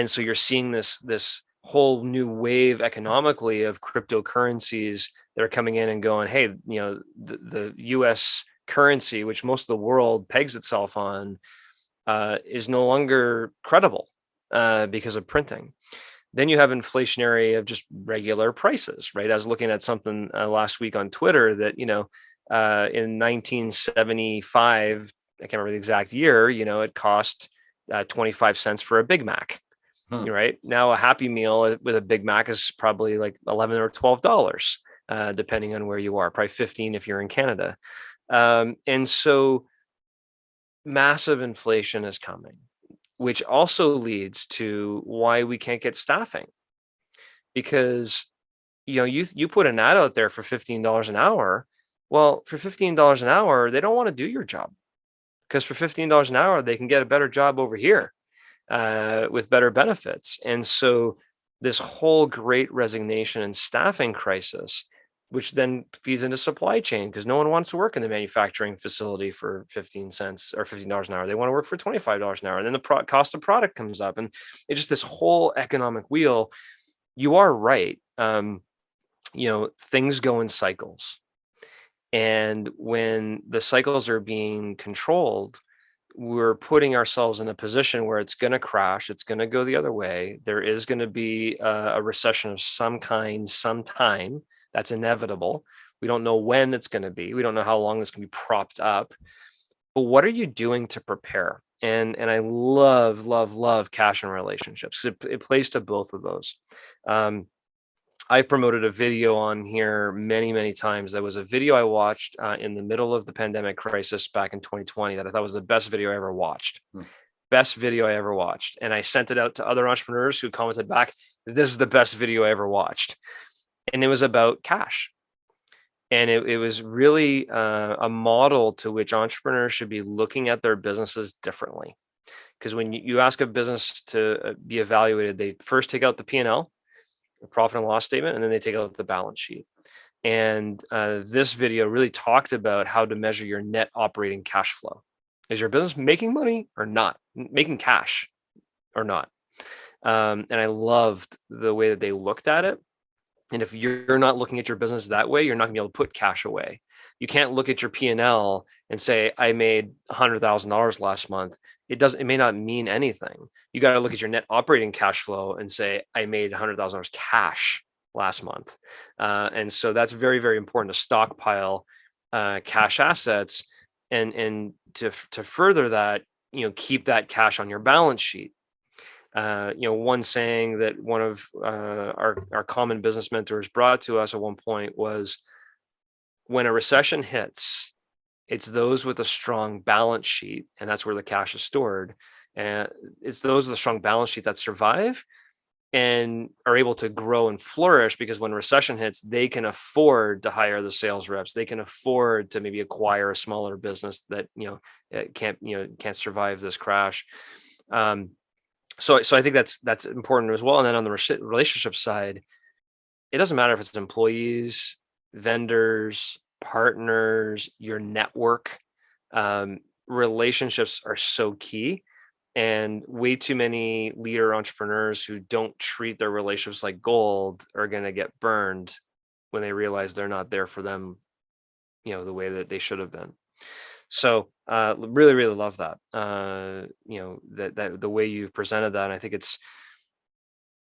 so you're seeing this whole new wave economically of cryptocurrencies that are coming in and going, hey, the US currency, which most of the world pegs itself on, is no longer credible because of printing. Then you have inflationary of just regular prices, right? I was looking at something last week on Twitter that, in 1975, I can't remember the exact year, it cost 25 cents for a Big Mac. Right now, a Happy Meal with a Big Mac is probably like $11 or $12, depending on where you are, probably 15 if you're in Canada. And so massive inflation is coming, which also leads to why we can't get staffing. Because you put an ad out there for $15 an hour. Well, for $15 an hour, they don't want to do your job, because for $15 an hour, they can get a better job over here with better benefits. And so this whole great resignation and staffing crisis, which then feeds into supply chain, because no one wants to work in the manufacturing facility for 15 cents or $15 an hour. They want to work for $25 an hour. And then the cost of product comes up, and it's just this whole economic wheel. You are right. Things go in cycles. And when the cycles are being controlled, we're putting ourselves in a position where it's going to crash. It's going to go the other way. There is going to be a recession of some kind sometime. That's inevitable. We don't know when it's going to be. We don't know how long it's going to be propped up. But what are you doing to prepare? And I love cash and relationships. It plays to both of those. I've promoted a video on here many times. There was a video I watched in the middle of the pandemic crisis back in 2020 that I thought was the best video I ever watched. Best video I ever watched. And I sent it out to other entrepreneurs who commented back, this is the best video I ever watched. And it was about cash. And it was really a model to which entrepreneurs should be looking at their businesses differently. Because when you ask a business to be evaluated, they first take out the P&L, the profit and loss statement, and then they take out the balance sheet. And this video really talked about how to measure your net operating cash flow. Is your business making money or not? Making cash or not? And I loved the way that they looked at it. And if you're not looking at your business that way, you're not gonna be able to put cash away. You can't look at your P&L and say, I made $100,000 last month. It may not mean anything. You got to look at your net operating cash flow and say, I made $100,000 cash last month. And so that's very important to stockpile cash assets, and to further that, keep that cash on your balance sheet. One saying that one of our common business mentors brought to us at one point was, when a recession hits, it's those with a strong balance sheet, and that's where the cash is stored. And it's those with a strong balance sheet that survive and are able to grow and flourish, because when recession hits, they can afford to hire the sales reps. They can afford to maybe acquire a smaller business that can't survive this crash. So I think that's important as well. And then on the relationship side, it doesn't matter if it's employees, vendors, partners, your network. Relationships are so key. And way too many leader entrepreneurs who don't treat their relationships like gold are going to get burned when they realize they're not there for them, the way that they should have been. So really love that, that the way you presented that. And I think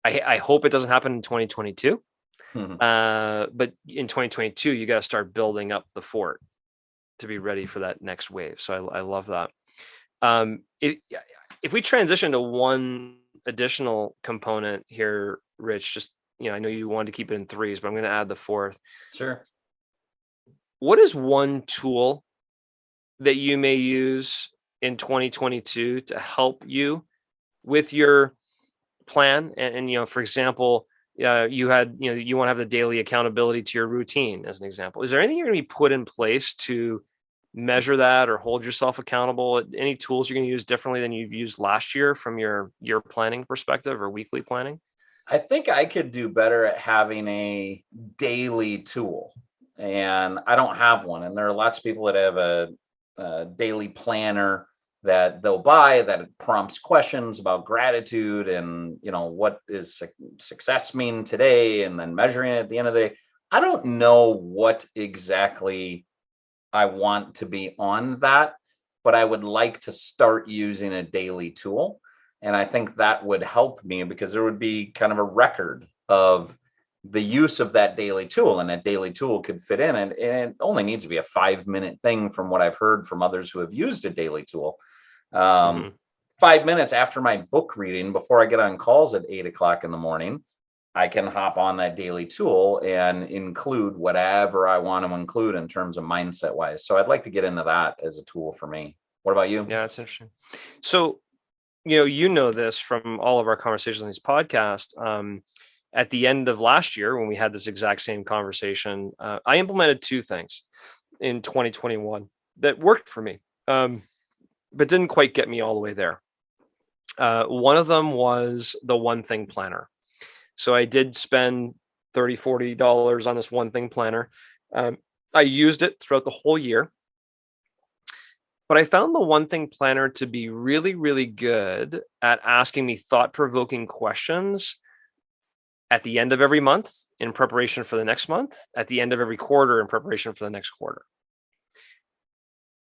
I hope it doesn't happen in 2022. But in 2022, you got to start building up the fort to be ready for that next wave. So I love that. If we transition to one additional component here, Rich. Just, I know you wanted to keep it in threes, but I'm going to add the fourth. Sure. What is one tool that you may use in 2022 to help you with your plan? And for example, you want to have the daily accountability to your routine as an example. Is there anything you're going to be put in place to measure that or hold yourself accountable? Any tools you're going to use differently than you've used last year from your planning perspective or weekly planning? I think I could do better at having a daily tool, and I don't have one. And there are lots of people that have a daily planner that they'll buy that prompts questions about gratitude and, what is success mean today, and then measuring it at the end of the day. I don't know what exactly I want to be on that, but I would like to start using a daily tool. And I think that would help me, because there would be kind of a record of the use of that daily tool, and that daily tool could fit in. And it only needs to be a 5-minute thing from what I've heard from others who have used a daily tool. 5 minutes after my book reading, before I get on calls at 8 o'clock in the morning, I can hop on that daily tool and include whatever I want to include in terms of mindset wise. So I'd like to get into that as a tool for me. What about you? Yeah, that's interesting. So, this from all of our conversations on this podcast. At the end of last year, when we had this exact same conversation, I implemented two things in 2021 that worked for me, but didn't quite get me all the way there. One of them was the one thing planner. So I did spend $30, $40 on this one thing planner. I used it throughout the whole year. But I found the one thing planner to be really, really good at asking me thought-provoking questions at the end of every month in preparation for the next month, at the end of every quarter in preparation for the next quarter.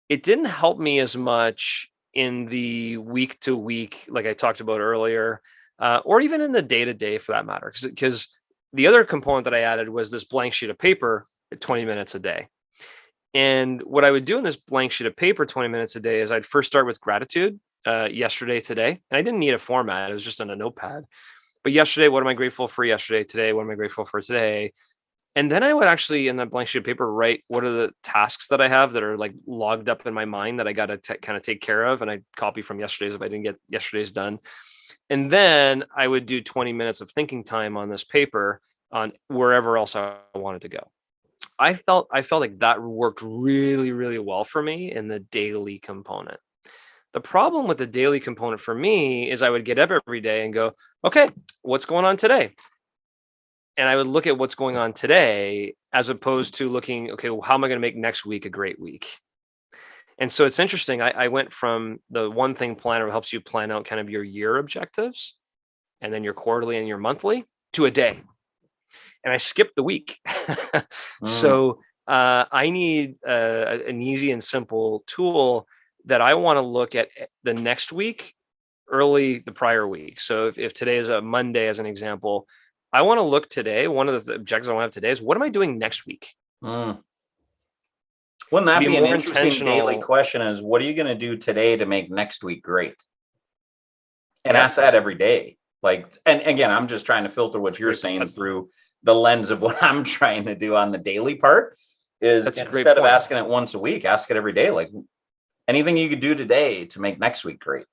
It didn't help me as much in the week to week, like I talked about earlier, or even in the day-to-day for that matter, because the other component that I added was this blank sheet of paper at 20 minutes a day. And what I would do in this blank sheet of paper 20 minutes a day is I'd first start with gratitude, yesterday, today. And I didn't need a format. It was just on a notepad. But yesterday, what am I grateful for yesterday? Today, what am I grateful for today? And then I would actually, in that blank sheet of paper, write what are the tasks that I have that are like logged up in my mind that I got to kind of take care of. And I copy from yesterday's if I didn't get yesterday's done. And then I would do 20 minutes of thinking time on this paper on wherever else I wanted to go. I felt like that worked really, really well for me in the daily component. The problem with the daily component for me is I would get up every day and go, okay, what's going on today? And I would look at what's going on today as opposed to looking, okay, well, how am I going to make next week a great week? And so it's interesting. I went from the one thing planner that helps you plan out kind of your year objectives and then your quarterly and your monthly to a day. And I skipped the week. So I need an easy and simple tool that I want to look at the next week, early the prior week. So if today is a Monday, as an example, I want to look today. One of the objectives I want to have today is what am I doing next week? Wouldn't that be an interesting daily question? Is what are you going to do today to make next week great? And ask that every day. And again, I'm just trying to filter what you're saying through the lens of what I'm trying to do on the daily part. Is instead of asking it once a week, ask it every day. Like anything you could do today to make next week great.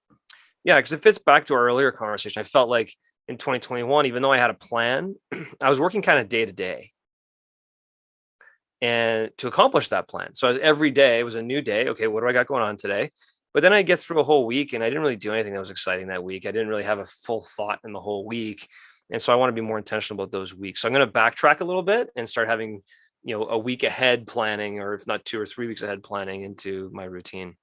Yeah, because it fits back to our earlier conversation. I felt like in 2021, even though I had a plan, I was working kind of day to day and to accomplish that plan. So every day was a new day. Okay, what do I got going on today? But then I get through a whole week and I didn't really do anything that was exciting that week. I didn't really have a full thought in the whole week. And so I want to be more intentional about those weeks. So I'm going to backtrack a little bit and start having, a week ahead planning, or if not 2 or 3 weeks ahead planning into my routine.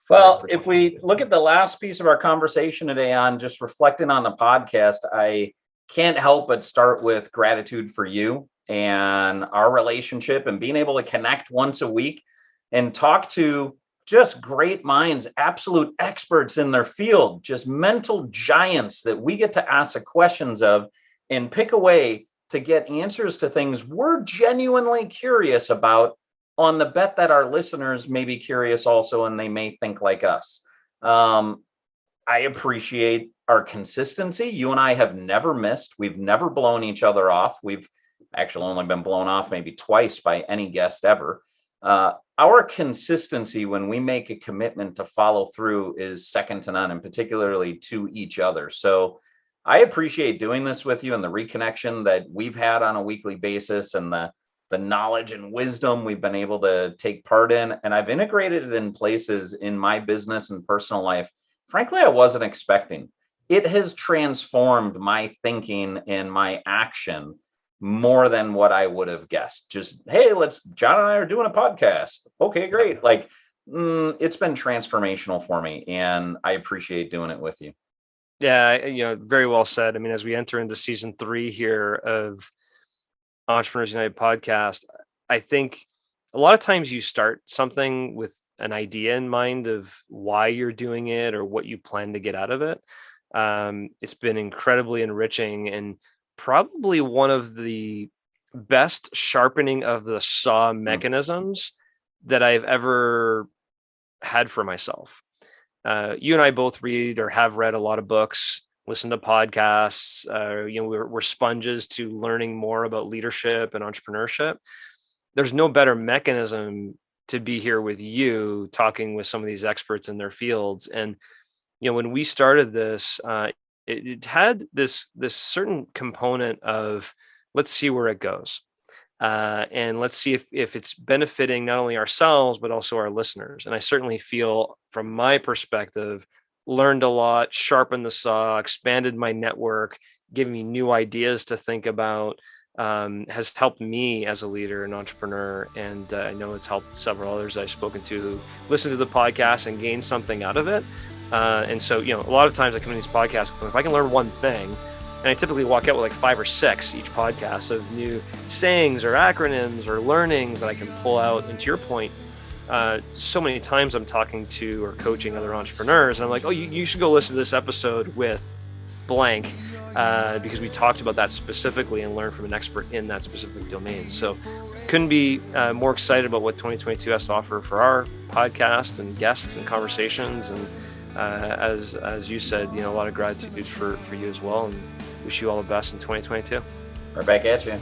Well, if we look at the last piece of our conversation today on just reflecting on the podcast, I can't help but start with gratitude for you and our relationship and being able to connect once a week and talk to just great minds, absolute experts in their field, just mental giants that we get to ask the questions of and pick away to get answers to things we're genuinely curious about, on the bet that our listeners may be curious also and they may think like us. I appreciate our consistency. You and I have never missed. We've never blown each other off. We've actually only been blown off maybe twice by any guest ever. Our consistency when we make a commitment to follow through is second to none, and particularly to each other. So I appreciate doing this with you and the reconnection that we've had on a weekly basis, and the knowledge and wisdom we've been able to take part in. And I've integrated it in places in my business and personal life, frankly, I wasn't expecting. It has transformed my thinking and my action more than what I would have guessed. Just, hey, John and I are doing a podcast. Okay, great. Like, it's been transformational for me, and I appreciate doing it with you. Yeah, very well said. I mean, as we enter into season 3 here of Entrepreneurs United podcast, I think a lot of times you start something with an idea in mind of why you're doing it or what you plan to get out of it. It's been incredibly enriching, and probably one of the best sharpening of the saw mechanisms that I've ever had for myself. You and I both read or have read a lot of books, listen to podcasts. We're sponges to learning more about leadership and entrepreneurship. There's no better mechanism to be here with you, talking with some of these experts in their fields. And when we started this, it had this certain component of, let's see where it goes, and let's see if it's benefiting not only ourselves but also our listeners. And I certainly feel, from my perspective, learned a lot, sharpened the saw, expanded my network, given me new ideas to think about, has helped me as a leader and entrepreneur. And I know it's helped several others I've spoken to who listen to the podcast and gain something out of it. And so, a lot of times I come in these podcasts, if I can learn one thing, and I typically walk out with like 5 or 6 each podcast of new sayings or acronyms or learnings that I can pull out. And to your point, so many times I'm talking to or coaching other entrepreneurs, and I'm like, oh, you should go listen to this episode with blank, because we talked about that specifically and learn from an expert in that specific domain. So couldn't be more excited about what 2022 has to offer for our podcast and guests and conversations. And as you said, a lot of gratitude for you as well, and wish you all the best in 2022. Right back at you.